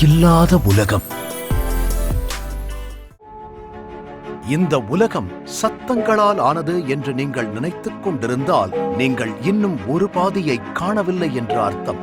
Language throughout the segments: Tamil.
இல்லாத உலகம். இந்த உலகம் சத்தங்களால் ஆனது என்று நீங்கள் நினைத்துக் கொண்டிருந்தால் நீங்கள் இன்னும் ஒரு பாதியை காணவில்லை என்று அர்த்தம்.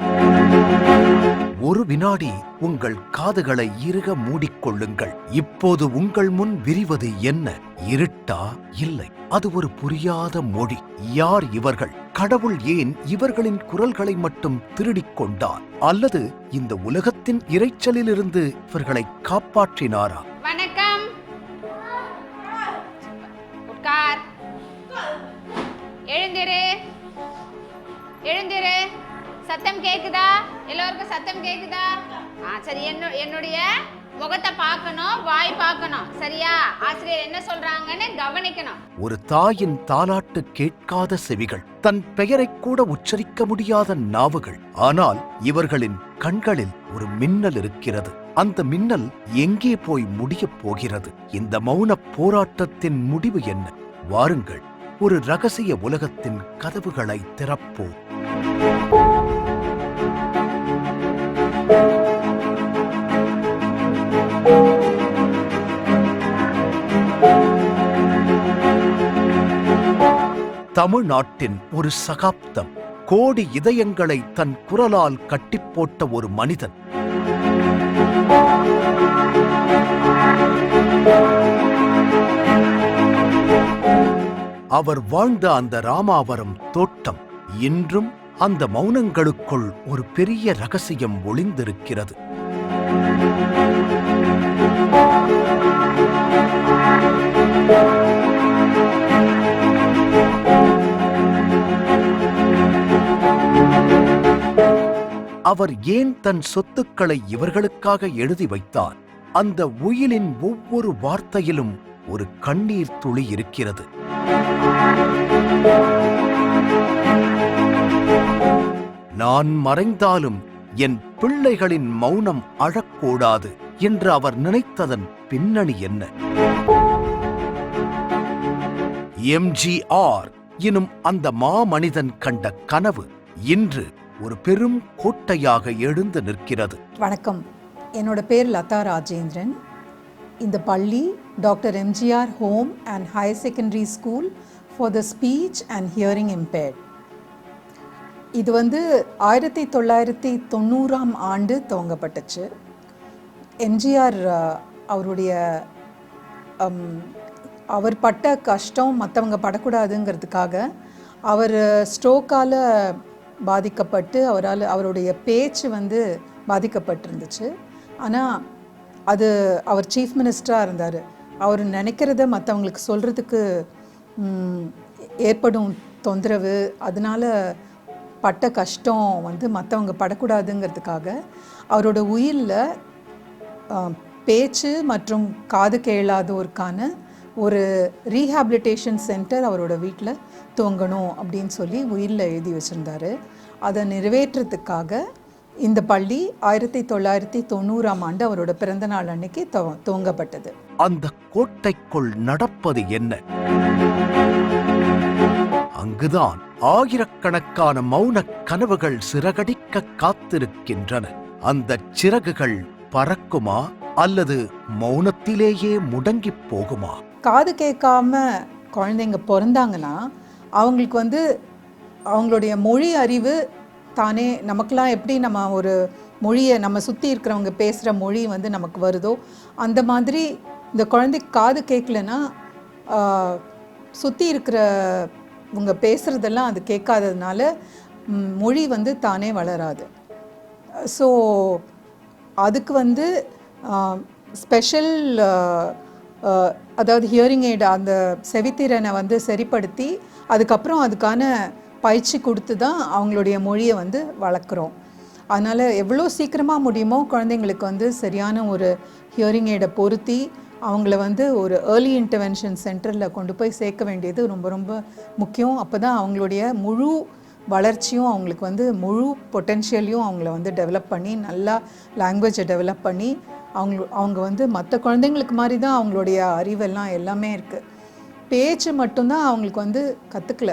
ஒரு வினாடி உங்கள் காதுகளை இறுக மூடிக்கொள்ளுங்கள். இப்போது உங்கள் முன் விரிவது என்ன? இருட்டா? இல்லை, அது ஒரு புரியாத மொழி. யார் இவர்கள்? கடவுள் ஏன் இவர்களின் குரல்களை மட்டும் திருடிக் கொண்டார்? அல்லது இந்த உலகத்தின் இரைச்சலிலிருந்து இவர்களை காப்பாற்றினாரா? வணக்கம். உட்கார். எழுந்திரு. எழுந்திரு. சத்தம் கேக்குதா? எல்லோருக்கும் சத்தம் கேக்குதா? சரி, என்னுடைய முகத்தை பார்க்கணும், வாய் பார்க்கணும். சரியா? ஆசிரியர் என்ன சொல்றாங்கன்னு கவனிக்கணும். ஒரு தாயின் தாலாட்டு கேட்காத செவிகள், தன் பெயரை கூட உச்சரிக்க முடியாத நாவுகள். ஆனால் இவர்களின் கண்களில் ஒரு மின்னல் இருக்கிறது. அந்த மின்னல் எங்கே போய் முடியப் போகிறது? இந்த மௌன போராட்டத்தின் முடிவு என்ன? வாருங்கள், ஒரு ரகசிய உலகத்தின் கதவுகளை திறப்போம். தமிழ்நாட்டின் ஒரு சகாப்தம். கோடி இதயங்களை தன் குரலால் கட்டிப்போட்ட ஒரு மனிதன். அவர் வாழ்ந்த அந்த ராமாவரம் தோட்டம். இன்றும் அந்த மௌனங்களுக்குள் ஒரு பெரிய ரகசியம் ஒளிந்திருக்கிறது. அவர் ஏன் தன் சொத்துக்களை இவர்களுக்காக எழுதி வைத்தார்? அந்த உயிலின் ஒவ்வொரு வார்த்தையிலும் ஒரு கண்ணீர் துளி இருக்கிறது. நான் மறைந்தாலும் என் பிள்ளைகளின் மௌனம் அழக்கூடாது என்று அவர் நினைத்ததன் பின்னணி என்ன? எம்ஜிஆர் எனும் அந்த மாமனிதன் கண்ட கனவு இன்று ஒரு பெரும் கோட்டையாக எழுந்து நிற்கிறது. வணக்கம், என்னோட பேர் லதா ராஜேந்திரன். இந்த பள்ளி doctor MGR home and higher secondary school for the speech and hearing impaired. இது 1990ஆம் ஆண்டு துவங்கப்பட்டுச்சு. எம்ஜிஆர் அவர் பட்ட கஷ்டம் மற்றவங்க படக்கூடாதுங்கிறதுக்காக அவர் ஸ்ட்ரோக்கால் பாதிக்கப்பட்டு அவருடைய பேச்சு பாதிக்கப்பட்டிருந்துச்சு. ஆனால் அவர் சீஃப் மினிஸ்டராக இருந்தார். அவர் நினைக்கிறத மற்றவங்களுக்கு சொல்கிறதுக்கு ஏற்படும் தொந்தரவு, அதனால் பட்ட கஷ்டம் மற்றவங்க படக்கூடாதுங்கிறதுக்காக அவரோட உயிரில் பேச்சு மற்றும் காது கேளாதோருக்கான ஒரு ரீஹாபிலிட்டேஷன் சென்டர் அவரோட வீட்டில் துவங்கணும் அப்படின்னு சொல்லி உயிரில் எழுதி வச்சுருந்தார். அதை நிறைவேற்றத்துக்காக இந்த பள்ளி 1990ஆம் ஆண்டு அவரோட பிறந்த நாள் அன்னைக்கு துவங்கப்பட்டது. அந்த கோட்டைக்குள் நடப்பது என்ன? அங்குதான் ஆயிரக்கணக்கான மௌன கனவுகள் சிறகடிக்க காத்திருக்கின்றன. அந்த சிறகுகள் பறக்குமா அல்லது மௌனத்திலேயே முடங்கி போகுமா? காது கேட்காம குழந்தைங்க பிறந்தாங்கன்னா அவங்களுக்கு அவங்களுடைய மொழி அறிவு தானே, நமக்கெல்லாம் எப்படி நம்ம ஒரு மொழியை நம்ம சுற்றி இருக்கிறவங்க பேசுகிற மொழி நமக்கு வருதோ அந்த மாதிரி இந்த குழந்தைக்கு காது கேட்கலன்னா சுற்றி இருக்கிறவங்க பேசுகிறதெல்லாம் அது கேட்காததுனால மொழி தானே வளராது. ஸோ அதுக்கு ஸ்பெஷல் அதாவது ஹியரிங் எய்டு, அந்த செவித்திறனை சரிப்படுத்தி அதுக்கப்புறம் அதுக்கான பயிற்சி கொடுத்து தான் அவங்களுடைய மொழியை வளர்க்குறோம். அதனால் எவ்வளோ சீக்கிரமாக முடியுமோ குழந்தைங்களுக்கு சரியான ஒரு ஹியரிங் எய்டை பொருத்தி அவங்கள ஒரு ஏர்லி இன்டர்வென்ஷன் சென்டரில் கொண்டு போய் சேர்க்க வேண்டியது ரொம்ப ரொம்ப முக்கியம். அப்போ தான் அவங்களுடைய முழு வளர்ச்சியும் அவங்களுக்கு முழு பொட்டென்ஷியலையும் அவங்கள டெவலப் பண்ணி நல்லா லாங்குவேஜை டெவலப் பண்ணி அவங்க மற்ற குழந்தைங்களுக்கு மாதிரி தான் அவங்களுடைய அறிவெல்லாம் எல்லாமே இருக்குது. பேச்சு மட்டும்தான் அவங்களுக்கு கற்றுக்கல.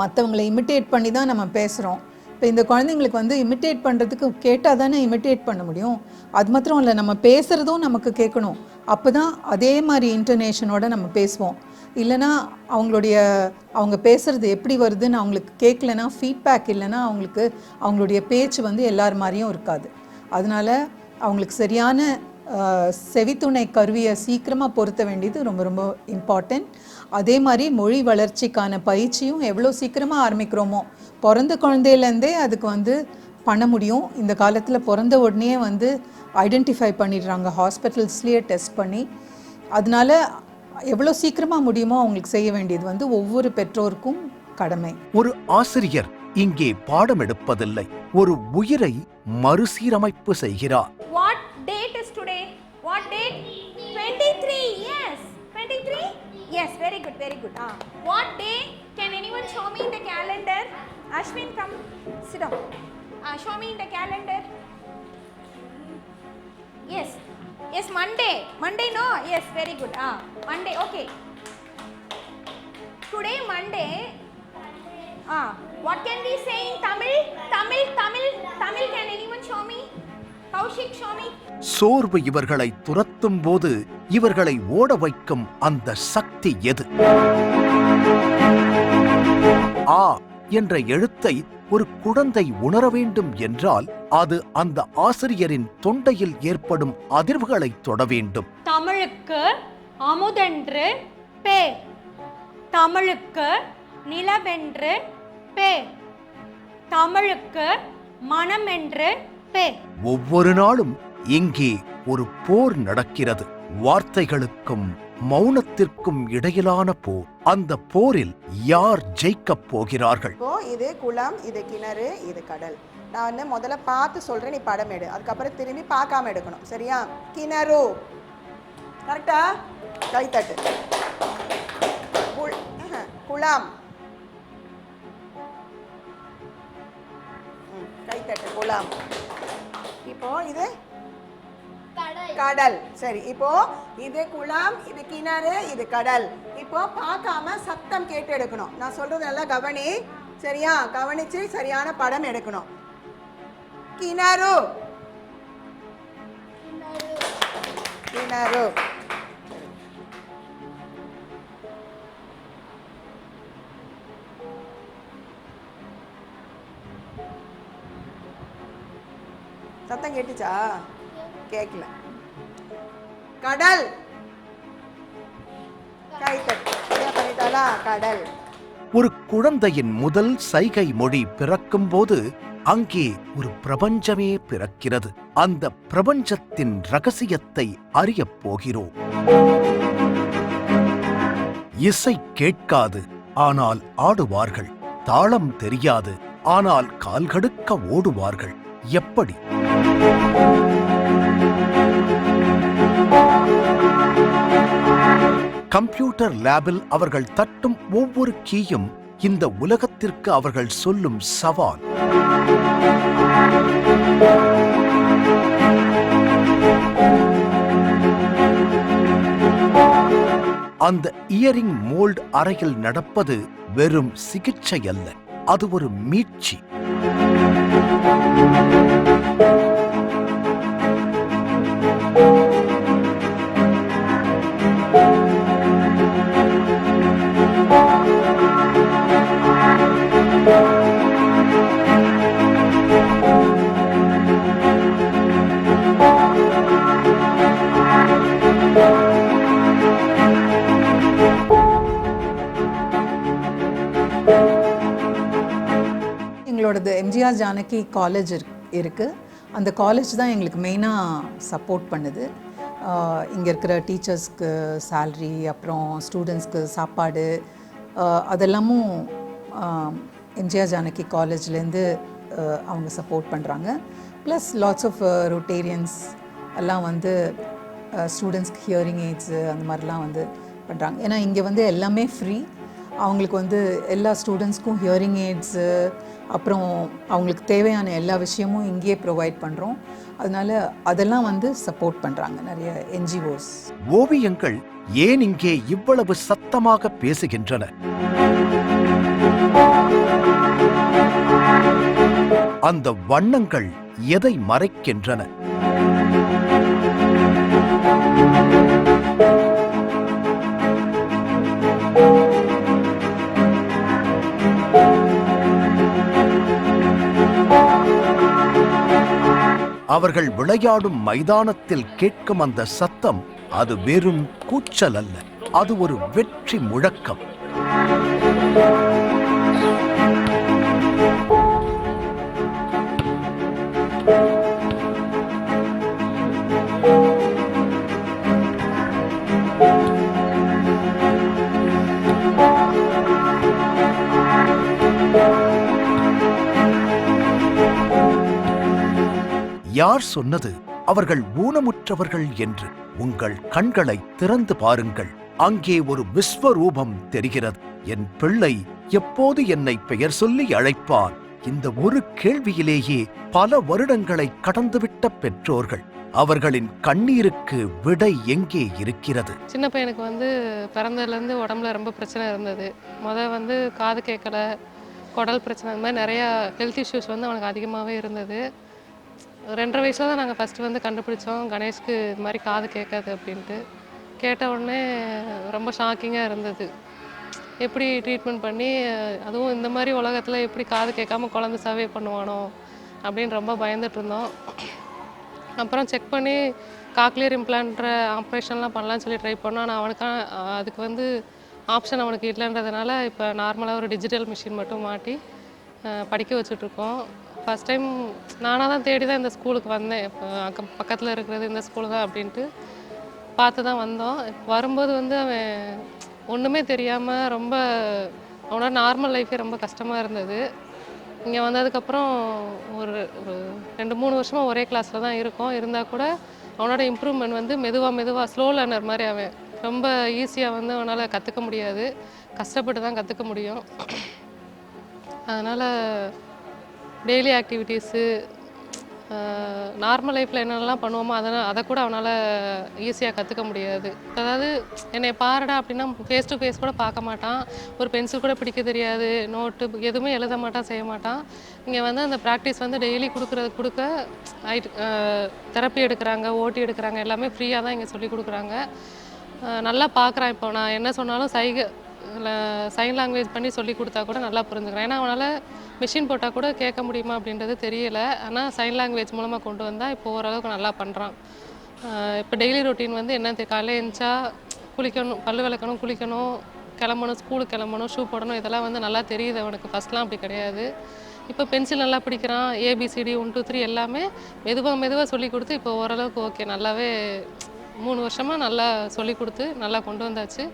மற்றவங்களை இமிட்டேட் பண்ணி தான் நம்ம பேசுகிறோம். இப்போ இந்த குழந்தைங்களுக்கு வந்து இமிட்டேட் பண்ணுறதுக்கு கேட்டால் தானே இமிட்டேட் பண்ண முடியும். அது மாத்திரம் இல்லை, நம்ம பேசுகிறதும் நமக்கு கேட்கணும். அப்போ தான் அதே மாதிரி இன்டர்நேஷனோட நம்ம பேசுவோம். இல்லைனா அவங்க பேசுகிறது எப்படி வருதுன்னு அவங்களுக்கு கேட்கலனா, ஃபீட்பேக் இல்லைன்னா அவங்களுடைய பேச்சு வந்து எல்லார் மாதிரியும் இருக்காது. அதனால் அவங்களுக்கு சரியான செவித்துணை கருவியை சீக்கிரமாக பொருத்த வேண்டியது ரொம்ப ரொம்ப இம்பார்ட்டண்ட். அதே மாதிரி மொழி வளர்ச்சிக்கான பயிற்சியும் எவ்வளோ சீக்கிரமாக ஆரம்பிக்கிறோமோ, பிறந்த குழந்தையிலேருந்தே அதுக்கு வந்து பண்ண முடியும். இந்த காலத்தில் பிறந்த உடனே வந்து ஐடென்டிஃபை பண்ணிடுறாங்க ஹாஸ்பிட்டல்ஸ்லேயே டெஸ்ட் பண்ணி. அதனால எவ்வளோ சீக்கிரமாக முடியுமோ அவங்களுக்கு செய்ய வேண்டியது வந்து ஒவ்வொரு பெற்றோருக்கும் கடமை. ஒரு ஆசிரியர் இங்கே பாடம் எடுப்பதில்லை, ஒரு உயிரை மறுசீரமைப்பு செய்கிறார். What date is today? What date? 23. Yes. 23? Yes, very good, very good. What day? Can anyone show me in the calendar? Ashwin, come. Sit down. Show me in the calendar. Yes. Yes, Monday. Monday, no? Yes, very good. Monday, okay. Today, Monday. What can we say in Tamil? Tamil, can anyone show me? Kaushik, show me. சோர்வு இவர்களை துரத்தும் போது இவர்களை ஓட வைக்கும் அந்த சக்தி எது? ஆ என்ற எழுத்தை ஒரு குழந்தை உணர வேண்டும் என்றால் அது அந்த ஆசிரியரின் தொண்டையில் ஏற்படும் அதிர்வுகளை தொட வேண்டும். தமிழுக்கு அமுதென்று பேர், தமிழுக்கு நிலவென்று பேர், தமிழுக்கு மனமென்று பேர். ஒவ்வொரு நாளும் இங்கே ஒரு போர் நடக்கிறது. வார்த்தைகளுக்கும் மௌனத்திற்கும் இடையிலான போர். அந்த போரில் யார் ஜெயிக்கப் போகிறார்கள்? இப்போ இது குளம், இது கிணறு, இது கடல். நான் வந்து முதல்ல பார்த்து சொல்றேன், நீ படம் எடு. அதுக்கப்புறம் திரும்பி பார்க்காம எடுக்கணும், சரியா? கிணறு, கரெக்டா? கைத்தட்டு. குளம், கைத்தட்டு. குளம். இப்போ இது கடல். சரி, இப்போ இது குளம், இது கிணறு, இது கடல். இப்போ பார்க்காம சத்தம் கேட்டு எடுக்கணும். நான் சொல்றது நல்லா கவனி, சரியா? கவனிச்சு சரியான படம் எடுக்கணும். கிணறு, கிணறு. சத்தம் கேட்டுச்சா? கேட்கல. கடல், கைத்தட்டு. பண்ணிட்டாளா? கடல். ஒரு குழந்தையின் முதல் சைகை மொழி பிறக்கும் போது அங்கே ஒரு பிரபஞ்சமே பிறக்கிறது. அந்த பிரபஞ்சத்தின் ரகசியத்தை அறியப் போகிறோம். இசை கேட்காது, ஆனால் ஆடுவார்கள். தாளம் தெரியாது, ஆனால் கால்கடுக்க ஓடுவார்கள். எப்படி? கம்ப்யூட்டர் லேபில் அவர்கள் தட்டும் ஒவ்வொரு கீயும் இந்த உலகத்திற்கு அவர்கள் சொல்லும் சவால். அந்த இயரிங் மோல்ட் அறையில் நடப்பது வெறும் சிகிச்சை அல்ல, அது ஒரு மீட்சி. எங்களோடது எம்ஜிஆர் ஜானகி காலேஜ் இருக்குது. அந்த காலேஜ் தான் எங்களுக்கு மெயினாக சப்போர்ட் பண்ணுது. இங்கே இருக்கிற டீச்சர்ஸ்க்கு சேல்ரி, அப்புறம் ஸ்டூடெண்ட்ஸ்க்கு சாப்பாடு, அதெல்லாமும் எம்ஜிஆர் ஜானகி காலேஜ்லேருந்து அவங்க சப்போர்ட் பண்ணுறாங்க. ப்ளஸ் லாட்ஸ் ஆஃப் ரொட்டேரியன்ஸ் எல்லாம் வந்து ஸ்டூடெண்ட்ஸ்க்கு ஹியரிங் எய்ட்ஸு அந்த மாதிரிலாம் வந்து பண்ணுறாங்க. ஏன்னா இங்கே வந்து எல்லாமே ஃப்ரீ. அவங்களுக்கு வந்து எல்லா ஸ்டூடெண்ட்ஸ்க்கும் ஹியரிங் எய்ட்ஸு, அப்புறம் அவங்களுக்கு தேவையான எல்லா விஷயமும் இங்கேயே ப்ரொவைட் பண்ணுறோம். அதனால அதெல்லாம் வந்து சப்போர்ட் பண்ணுறாங்க நிறைய என்ஜிஓஸ். ஓவியங்கள் ஏன் இங்கே இவ்வளவு சத்தமாக பேசுகின்றன? அந்த வண்ணங்கள் எதை மறைக்கின்றன? அவர்கள் விளையாடும் மைதானத்தில் கேட்கும் அந்த சத்தம் அது வெறும் கூச்சல் அல்ல, அது ஒரு வெற்றி முழக்கம். யார் சொன்னது அவர்கள் ஊனமுற்றவர்கள் என்று? உங்கள் கண்களை திறந்து பாருங்கள், அங்கே ஒரு விஸ்வரூபம் தெரிகிறது. என் பிள்ளை எப்போது என்னை பெயர் சொல்லி அழைப்பான்? இந்த ஒரு கேள்வியிலேயே பல வருடங்களை கடந்துவிட்ட பெற்றோர்கள். அவர்களின் கண்ணீருக்கு விடை எங்கே இருக்கிறது? சின்ன பையனுக்கு வந்து பிறந்ததுலேருந்து உடம்புல ரொம்ப பிரச்சனை இருந்தது. வந்து காது கேட்கல, குடல் பிரச்சனை, அந்த மாதிரி நிறையா ஹெல்த் இஷ்யூஸ் வந்து அவனுக்கு அதிகமாகவே இருந்தது. 2.5 வயசில் தான் நாங்கள் ஃபஸ்ட்டு வந்து கண்டுபிடிச்சோம் கணேஷ்க்கு இது மாதிரி காது கேட்காது அப்படின்ட்டு. கேட்ட உடனே ரொம்ப ஷாக்கிங்காக இருந்தது. எப்படி ட்ரீட்மெண்ட் பண்ணி, அதுவும் இந்த மாதிரி உலகத்தில் எப்படி காது கேட்காம குழந்தை சர்வே பண்ணுவானோ அப்படின்னு ரொம்ப பயந்துட்டு இருந்தோம். அப்புறம் செக் பண்ணி காக்லியர் இம்ப்ளான்ட்ற ஆப்ரேஷன்லாம் பண்ணலான்னு சொல்லி ட்ரை பண்ணோம். ஆனால் அதுக்கு வந்து ஆப்ஷன் அவனுக்கு இல்லைன்றதுனால இப்போ நார்மலாக ஒரு டிஜிட்டல் மிஷின் மட்டும் மாட்டி படிக்க வச்சுட்ருக்கோம். ஃபஸ்ட் டைம் நானாக தான் தேடி தான் இந்த ஸ்கூலுக்கு வந்தேன். இப்போ பக்கத்தில் இருக்கிறது இந்த ஸ்கூலு தான் அப்படின்ட்டு பார்த்து தான் வந்தோம். வரும்போது வந்து அவன் ஒன்றுமே தெரியாமல் ரொம்ப அவனோட நார்மல் லைஃபே ரொம்ப கஷ்டமாக இருந்தது. இங்கே வந்ததுக்கப்புறம் ஒரு 2-3 வருஷமாக ஒரே கிளாஸில் தான் இருக்கோம். இருந்தால் கூட அவனோட இம்ப்ரூவ்மெண்ட் வந்து மெதுவாக ஸ்லோ லேர்னர் மாதிரி அவன் ரொம்ப ஈஸியாக வந்து அவனால் கற்றுக்க முடியாது, கஷ்டப்பட்டு தான் கற்றுக்க முடியும். அதனால் டெய்லி ஆக்டிவிட்டீஸு நார்மல் லைஃப்பில் என்னென்னலாம் பண்ணுவோமோ அதை கூட அவனால் ஈஸியாக கற்றுக்க முடியாது. அதாவது என்னை பாருடா அப்படின்னா ஃபேஸ் டு ஃபேஸ் கூட பார்க்க மாட்டான், ஒரு பென்சில் கூட பிடிக்க தெரியாது, நோட்டு எதுவுமே எழுத மாட்டான், செய்ய மாட்டான். இங்கே வந்து அந்த ப்ராக்டிஸ் வந்து டெய்லி கொடுக்க தெரப்பி எடுக்கிறாங்க, ஓட்டி எடுக்கிறாங்க, எல்லாமே ஃப்ரீயாக தான் இங்கே சொல்லி கொடுக்குறாங்க. நல்லா பார்க்குறான். இப்போ நான் என்ன சொன்னாலும் சைன் லாங்குவேஜ் பண்ணி சொல்லி கொடுத்தா கூட நல்லா புரிஞ்சுக்கிறேன். ஏன்னா அவனால் மிஷின் போட்டால் கூட கேட்க முடியுமா அப்படின்றது தெரியல. ஆனால் சைன் லாங்குவேஜ் மூலமாக கொண்டு வந்தால் இப்போ ஓரளவுக்கு நல்லா பண்ணுறான். இப்போ டெய்லி ரொட்டீன் வந்து என்ன காலையில் எழுந்திரிச்சா குளிக்கணும், பல் விளக்கணும், குளிக்கணும், கிளம்பணும், ஸ்கூலுக்கு கிளம்பணும், ஷூ போடணும், இதெல்லாம் வந்து நல்லா தெரியுது அவனுக்கு. ஃபஸ்ட்லாம் அப்படி கிடையாது. இப்போ பென்சில் நல்லா பிடிக்கிறான், ABCD 1 2 3 எல்லாமே மெதுவாக சொல்லி கொடுத்து இப்போ ஓரளவுக்கு ஓகே, நல்லாவே 3 வருஷமாக நல்லா சொல்லி கொடுத்து நல்லா கொண்டு வந்தாச்சு.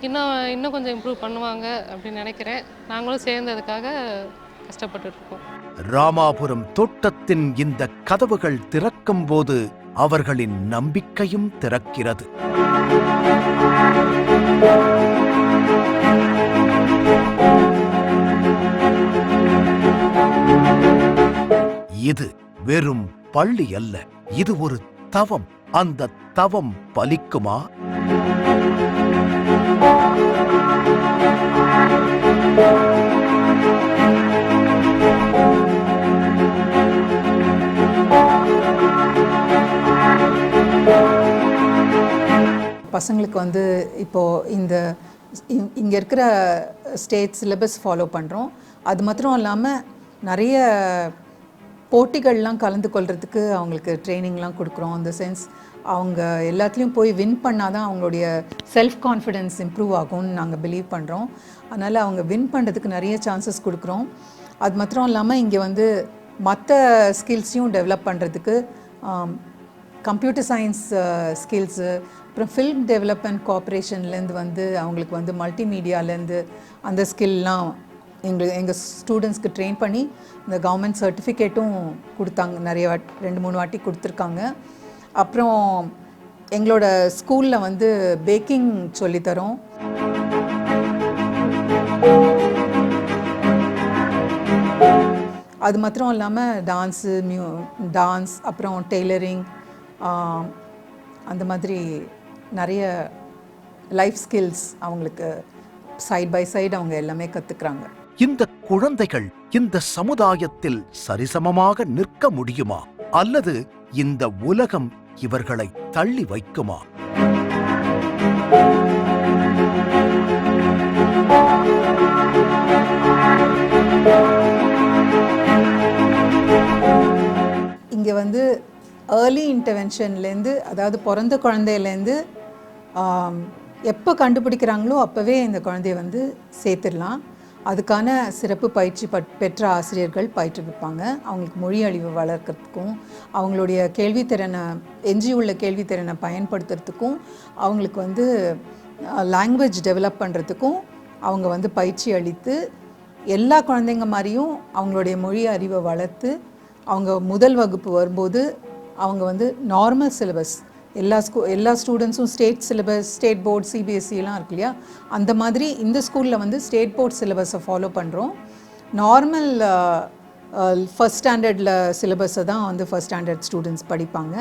இன்னும் கொஞ்சம் இம்ப்ரூவ் பண்ணுவாங்க அப்படின்னு நினைக்கிறேன். நாங்களும் சேர்ந்ததுக்காக கஷ்டப்பட்டுருக்கோம். ராமாபுரம் தோட்டத்தின் இந்த கதவுகள் திறக்கும் போது அவர்களின் நம்பிக்கையும் திறக்கிறது. இது வெறும் பள்ளி அல்ல, இது ஒரு தவம். அந்த தவம் பலிக்குமா? பசங்களுக்கு வந்து இப்போது இங்கே இருக்கிற ஸ்டேட் சிலபஸ் ஃபாலோ பண்ணுறோம். அது மாத்திரம் இல்லாமல் நிறைய போட்டிகள்லாம் கலந்து கொள்கிறதுக்கு அவங்களுக்கு ட்ரைனிங்லாம் கொடுக்குறோம். இந்த சென்ஸ் அவங்க எல்லாத்துலேயும் போய் வின் பண்ணால் தான் அவங்களுடைய செல்ஃப் கான்ஃபிடென்ஸ் இம்ப்ரூவ் ஆகும்னு நாங்கள் பிலீவ் பண்ணுறோம். அதனால் அவங்க வின் பண்ணுறதுக்கு நிறைய சான்சஸ் கொடுக்குறோம். அது மாத்திரம் இல்லாமல் இங்கே வந்து மற்ற ஸ்கில்ஸையும் டெவலப் பண்ணுறதுக்கு கம்ப்யூட்டர் சயின்ஸ் ஸ்கில்ஸு, அப்புறம் ஃபில்ம் டெவலப்மெண்ட் கார்ப்பரேஷன்லேருந்து வந்து அவங்களுக்கு வந்து மல்டிமீடியாலேருந்து அந்த ஸ்கில்லாம் எங்கள் ஸ்டூடெண்ட்ஸ்க்கு ட்ரெயின் பண்ணி இந்த கவர்மெண்ட் சர்டிஃபிகேட்டும் கொடுத்தாங்க. நிறைய 2-3 வாட்டி கொடுத்துருக்காங்க. அப்புறம் எங்களோட ஸ்கூலில் வந்து பேக்கிங் சொல்லித்தரோம். அது மாத்திரம் இல்லாமல் டான்ஸ், அப்புறம் டெய்லரிங், அந்த மாதிரி நிறைய லைஃப் ஸ்கில்ஸ் அவங்களுக்கு சைட் பை சைடு அவங்க எல்லாமே கற்றுக்குறாங்க. இந்த குழந்தைகள் இந்த சமுதாயத்தில் சரிசமமாக நிற்க முடியுமா, அல்லது இந்த உலகம் இவர்களை தள்ளி வைக்குமா? இங்கே வந்து ஏர்லி இன்டர்வென்ஷன்லேருந்து, அதாவது பிறந்த குழந்தையிலேருந்து எப்போ கண்டுபிடிக்கிறாங்களோ அப்போவே இந்த குழந்தைய வந்து சேர்த்துடலாம். அதுக்கான சிறப்பு பயிற்சி பெற்ற ஆசிரியர்கள் பயிற்றுவிப்பாங்க. அவங்களுக்கு மொழி அழிவு வளர்க்கறதுக்கும், அவங்களுடைய கேள்வித்திறனை, எஞ்சியுள்ள கேள்வித்திறனை பயன்படுத்துறதுக்கும், அவங்களுக்கு வந்து லாங்குவேஜ் டெவலப் பண்ணுறதுக்கும் அவங்க வந்து பயிற்சி அளித்து, எல்லா குழந்தைங்க மாதிரியும் அவங்களுடைய மொழி அறிவை வளர்த்து, அவங்க முதல் வகுப்பு வரும்போது அவங்க வந்து நார்மல் சிலபஸ், எல்லா ஸ்டூடெண்ட்ஸும் ஸ்டேட் சிலபஸ், ஸ்டேட் போர்ட், சிபிஎஸ்சிலாம் இருக்கு இல்லையா, அந்த மாதிரி இந்த ஸ்கூலில் வந்து ஸ்டேட் போர்ட் சிலபஸை ஃபாலோ பண்ணுறோம். நார்மல் ஃபஸ்ட் ஸ்டாண்டர்டில் சிலபஸை தான் வந்து ஃபஸ்ட் ஸ்டாண்டர்ட் ஸ்டூடெண்ட்ஸ் படிப்பாங்க.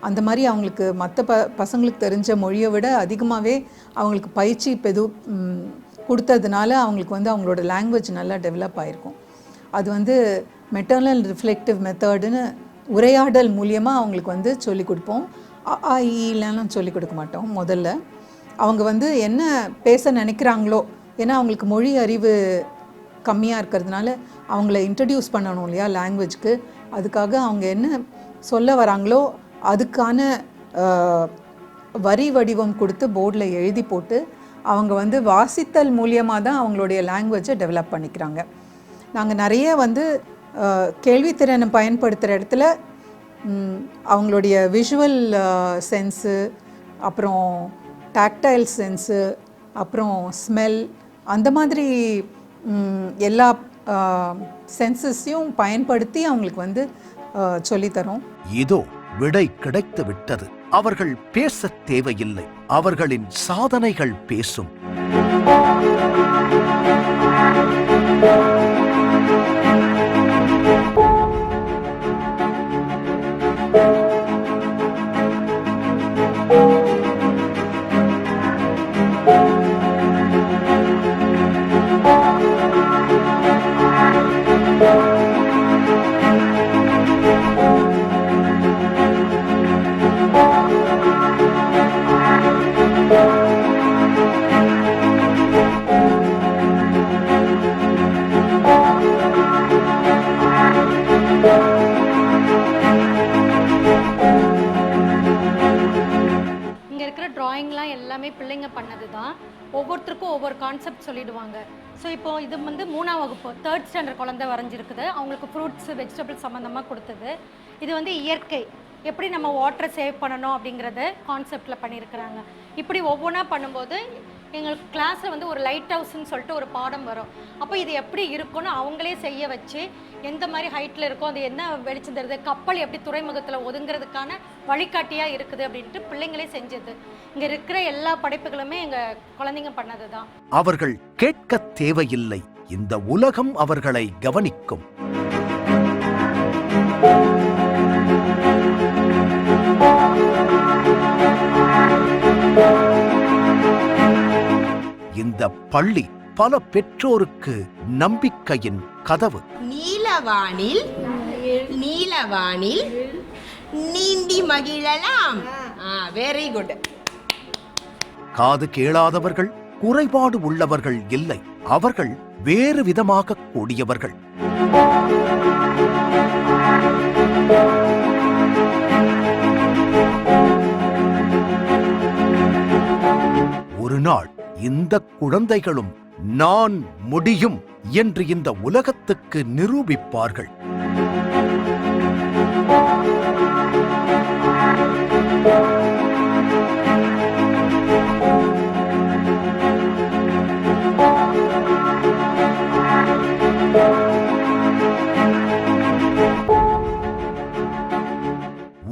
அந்த மாதிரி அவங்களுக்கு மற்ற பசங்களுக்கு தெரிஞ்ச மொழியை விட அதிகமாகவே அவங்களுக்கு பயிற்சி கொடுத்ததுனால அவங்களுக்கு வந்து அவங்களோட லாங்குவேஜ் நல்லா டெவலப் ஆகிருக்கும். அது வந்து மெட்டர்னல் ரிஃப்ளெக்டிவ் மெத்தடுன்னு உரையாடல் மூலியமாக அவங்களுக்கு வந்து சொல்லிக் கொடுப்போம். இல்லைன்னு சொல்லிக் கொடுக்க மாட்டோம். முதல்ல அவங்க வந்து என்ன பேச நினைக்கிறாங்களோ, ஏன்னா அவங்களுக்கு மொழி அறிவு கம்மியாக இருக்கிறதுனால அவங்கள இன்ட்ரடியூஸ் பண்ணணும் இல்லையா லாங்குவேஜ்க்கு. அதுக்காக அவங்க என்ன சொல்ல வராங்களோ அதுக்கான வரி வடிவம் கொடுத்து போர்டில் எழுதி போட்டு அவங்க வந்து வாசித்தல் மூலியமாக தான் அவங்களுடைய லாங்குவேஜை டெவலப் பண்ணிக்கிறாங்க. நாங்கள் நிறைய வந்து கேள்வித்திறனை பயன்படுத்துகிற இடத்துல அவங்களுடைய விஷுவல் சென்ஸு, அப்புறம் டாக்டைல் சென்ஸு, அப்புறம் ஸ்மெல், அந்த மாதிரி எல்லா சென்சஸையும் பயன்படுத்தி அவங்களுக்கு வந்து சொல்லித்தரோம். இதோ விடை கிடைத்து விட்டது. அவர்கள் பேசத் தேவையில்லை, அவர்களின் சாதனைகள் பேசும். ட்ராயிங்லாம் எல்லாமே பிள்ளைங்க பண்ணது தான். ஒவ்வொருத்தருக்கும் ஒவ்வொரு கான்செப்ட் சொல்லிடுவாங்க. ஸோ இப்போது இது வந்து 3ஆம் வகுப்பு 3rd ஸ்டாண்டர்ட் குழந்தை வரைஞ்சிருக்குது. அவங்களுக்கு ஃப்ரூட்ஸு, வெஜிடபிள்ஸ் சம்மந்தமாக கொடுத்தது. இது வந்து இயற்கை, எப்படி நம்ம வாட்டரை சேவ் பண்ணணும் அப்படிங்கிறத கான்செப்டில் பண்ணியிருக்கிறாங்க. இப்படி ஒவ்வொன்றா பண்ணும்போது எங்களுக்கு கிளாஸில் வந்து ஒரு லைட் ஹவுஸ்ன்னு சொல்லிட்டு ஒரு பாடம் வரும். அப்போ இது எப்படி இருக்குன்னு அவங்களே செய்ய வச்சு, எந்த மாதிரி ஹைட்டில் இருக்கும், அது என்ன வெளிச்சம் தருது, கப்பல் எப்படி துறைமுகத்தில் ஒதுங்கிறதுக்கான வழிகாட்டியாக இருக்குது அப்படின்ட்டு பிள்ளைங்களே செஞ்சது. இங்கே இருக்கிற எல்லா படைப்புகளுமே எங்கள் குழந்தைங்க பண்ணது தான். அவர்கள் கேட்க தேவையில்லை, இந்த உலகம் அவர்களை கவனிக்கும். இந்த பள்ளி பல பெற்றோருக்கு நம்பிக்கையின் கதவு. நீலவானில் நீந்தி மகிழலாம். Very good. காது கேளாதவர்கள், குறைபாடு உள்ளவர்கள் இல்லை, அவர்கள் வேறு விதமாக கூடியவர்கள். ஒரு நாள் இந்த குழந்தைகளும் நான் முடியும் என்று இந்த உலகத்துக்கு நிரூபிப்பார்கள்.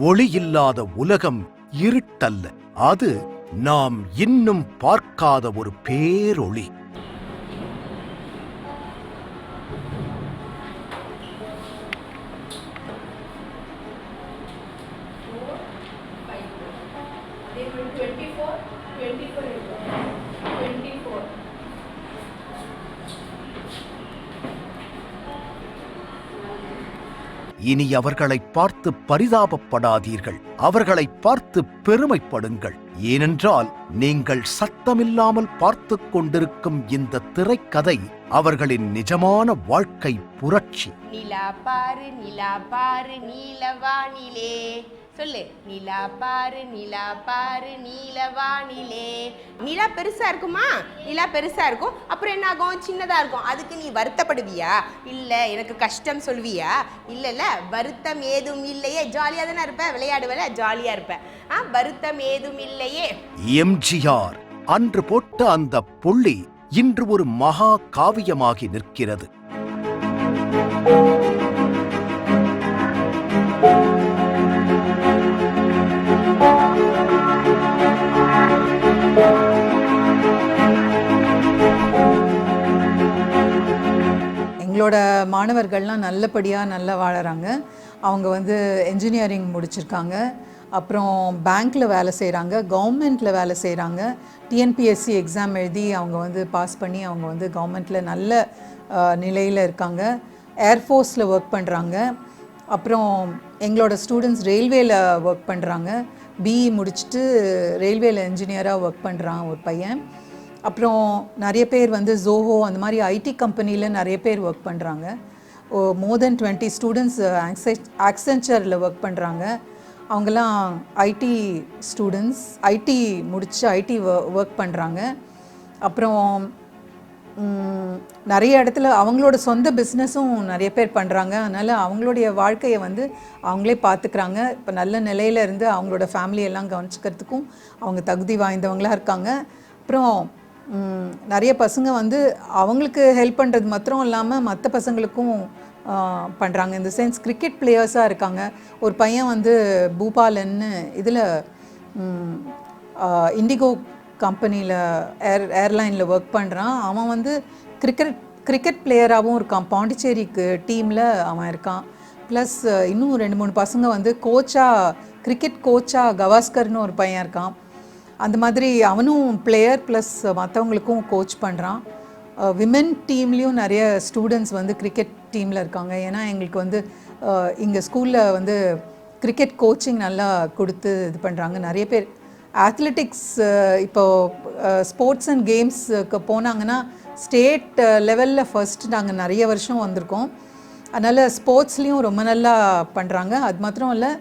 ஒளி இல்லாத உலகம் இருட்டல்ல, அது நாம் இன்னும் பார்க்காத ஒரு பேரொளி. இனி அவர்களை பார்த்து பரிதாபப்படாதீர்கள், அவர்களை பார்த்து பெருமைப்படுங்கள். ஏனென்றால் நீங்கள் சத்தமில்லாமல் பார்த்து கொண்டிருக்கும் இந்த திரைக்கதை அவர்களின் நிஜமான வாழ்க்கை புரட்சி. நிலா பாரு நீலவானிலே. சொல்லு, நிலா பாரு நீலவானிலே. நிலா பெருசா இருக்குமா? நிலா பெருசா இருக்கும், அப்புறம் என்ன ஆகும்? சின்னதா இருக்கும். அதுக்கு நீ வருத்தப்படுவியா? இல்ல எனக்கு கஷ்டம் சொல்வியா? இல்ல வருத்தம் ஏதும் இல்லையே, ஜாலியா தானே இருப்ப, விளையாடுவல, ஜாலியா இருப்ப. வருத்தம் ஏதும் இல்லையே. எம்ஜிஆர் அன்று போட்ட அந்த புள்ளி இன்று ஒரு மகா காவியமாகி நிற்கிறது. எங்களோட மாணவர்கள்லாம் நல்லபடியாக நல்லா வாழறாங்க. அவங்க வந்து என்ஜினியரிங் முடிச்சிருக்காங்க, அப்புறம் பேங்க்கில் வேலை செய்கிறாங்க, கவர்மெண்ட்டில் வேலை செய்கிறாங்க. டிஎன்பிஎஸ்சி எக்ஸாம் எழுதி அவங்க வந்து பாஸ் பண்ணி அவங்க வந்து கவர்மெண்ட்டில் நல்ல நிலையில் இருக்காங்க. ஏர்ஃபோர்ஸில் ஒர்க் பண்ணுறாங்க. அப்புறம் எங்களோட ஸ்டூடெண்ட்ஸ் ரயில்வேல ஒர்க் பண்ணுறாங்க. பிஇ முடிச்சுட்டு ரயில்வேல என்ஜினியராக ஒர்க் பண்ணுறான் ஒரு பையன். அப்புறம் நிறைய பேர் வந்து ஜோஹோ அந்த மாதிரி ஐடி கம்பெனியில் நிறைய பேர் ஒர்க் பண்ணுறாங்க. மோர் தென் 20 ஸ்டூடெண்ட்ஸ் ஆக்சென்ச்சரில் ஒர்க் பண்ணுறாங்க. அவங்கெல்லாம் ஐடி ஸ்டூடெண்ட்ஸ், ஐடி முடித்து ஐடி ஒர்க் பண்ணுறாங்க. அப்புறம் நிறைய இடத்துல அவங்களோட சொந்த பிஸ்னஸும் நிறைய பேர் பண்ணுறாங்க. அதனால் அவங்களுடைய வாழ்க்கையை வந்து அவங்களே பார்த்துக்கிறாங்க. இப்போ நல்ல நிலையில் இருந்து அவங்களோட ஃபேமிலியெல்லாம் கவனிச்சிக்கிறதுக்கும் அவங்க தகுதி வாய்ந்தவங்களாக இருக்காங்க. அப்புறம் நிறைய பசங்க வந்து அவங்களுக்கு ஹெல்ப் பண்ணுறது மாத்திரம் இல்லாமல் மற்ற பசங்களுக்கும் பண்ணுறாங்க. இந்த சென்ஸ் கிரிக்கெட் பிளேயர்ஸாக இருக்காங்க. ஒரு பையன் வந்து பூபாலன்னு இதில் இண்டிகோ கம்பெனியில் ஏர்லைனில் ஒர்க் பண்ணுறான். அவன் வந்து கிரிக்கெட் பிளேயராகவும் இருக்கான். பாண்டிச்சேரிக்கு டீமில் அவன் இருக்கான். ப்ளஸ் இன்னும் 2-3 பசங்க வந்து கிரிக்கெட் கோச்சாக கவாஸ்கர்னு ஒரு பையன் இருக்கான். அந்த மாதிரி அவனும் பிளேயர் ப்ளஸ் மற்றவங்களுக்கும் கோச் பண்ணுறான். விமென் டீம்லேயும் நிறைய ஸ்டூடெண்ட்ஸ் வந்து கிரிக்கெட் டீமில் இருக்காங்க. ஏன்னா எங்களுக்கு வந்து இங்கே ஸ்கூலில் வந்து கிரிக்கெட் கோச்சிங் நல்லா கொடுத்து இது பண்ணுறாங்க. நிறைய பேர் அத்லெட்டிக்ஸ் இப்போது ஸ்போர்ட்ஸ் அண்ட் கேம்ஸுக்கு போனாங்கன்னா ஸ்டேட் லெவலில் ஃபர்ஸ்ட் நாங்கள் நிறைய வருஷம் வந்திருக்கோம். அதனால் ஸ்போர்ட்ஸ்லேயும் ரொம்ப நல்லா பண்ணுறாங்க. அது மாத்திரம் இல்லை,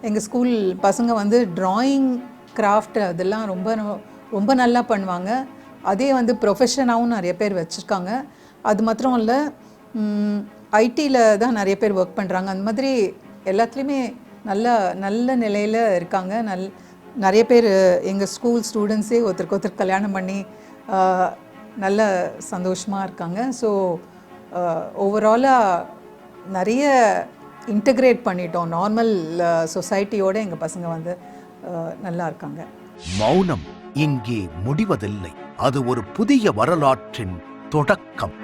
எங்கள் ஸ்கூல் பசங்க வந்து ட்ராயிங், கிராஃப்ட் அதெல்லாம் ரொம்ப ரொம்ப நல்லா பண்ணுவாங்க. அதே வந்து ப்ரொஃபஷனாகவும் நிறைய பேர் வச்சுருக்காங்க. அது மாத்திரம் இல்லை, ஐடியில் தான் நிறைய பேர் ஒர்க் பண்ணுறாங்க. அந்த மாதிரி எல்லாத்துலேயுமே நல்ல நிலையில் இருக்காங்க. நிறைய பேர் எங்கள் ஸ்கூல் ஸ்டூடெண்ட்ஸே ஒருத்தருக்கு கல்யாணம் பண்ணி நல்ல சந்தோஷமாக இருக்காங்க. ஸோ ஓவராலாக நிறைய இன்டகிரேட் பண்ணிட்டோம். நார்மல் சொசைட்டியோடு எங்கள் பசங்க வந்து நல்லா இருக்காங்க. மௌனம் இங்கே முடிவதில்லை, அது ஒரு புதிய வரலாற்றின் தொடக்கம்.